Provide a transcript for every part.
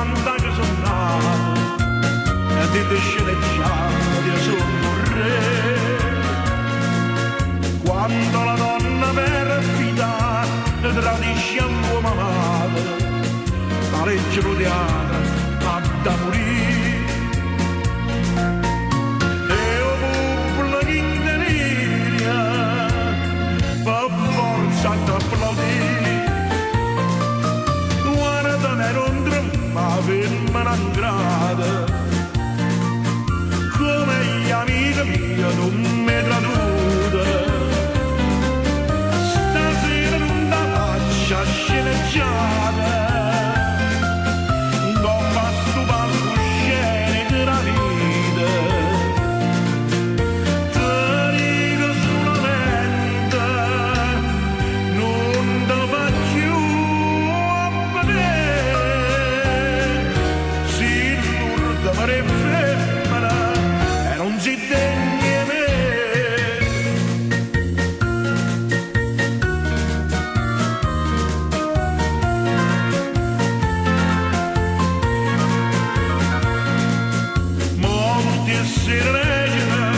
90 che sono nato, e di sceneggiato io sono un re. Quando la donna perfida tradisce all'uomo amato, la legge odiata ha da morire. E o popolo in deliria, per forza d'applaudire. Guarda me non tromba, femmina ingrata, come gli amici miei non mi traduta. Sceneggiata gomma stu palcoscenico della vita, ti dico solamente non te faccio a vedere, si l'urda pare femmina e non si degna me. Si regina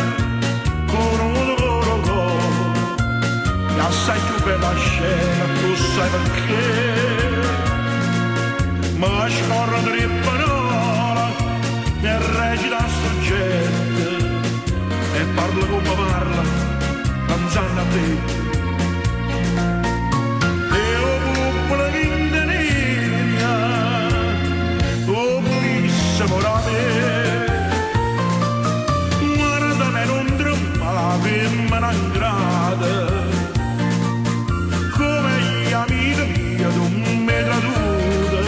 con un loro corpo, e assai più per la scena, tu sai perché. Ma scorro tre parole e recita soggetto e parla come parla, pensando a te. E o popolo in deliria, o visse morame. Femmina ingrata, come gli amici miei non mi traduta.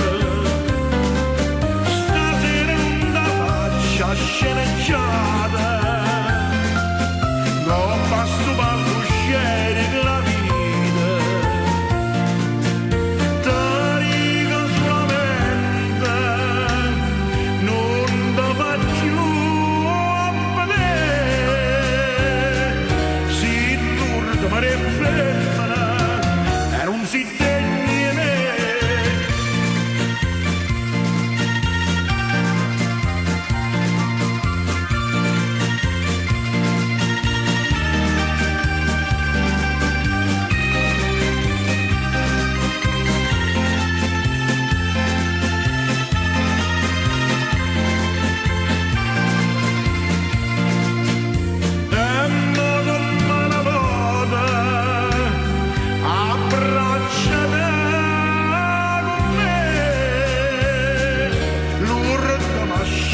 Stasera non la faccia sceneggiata, non basta palcoscenico la vita. Ti dico solamente non te faccio a vedere, pare femmina e non si degna me.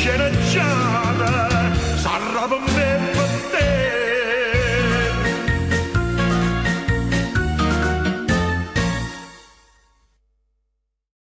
Sceneggiata, sarà per me.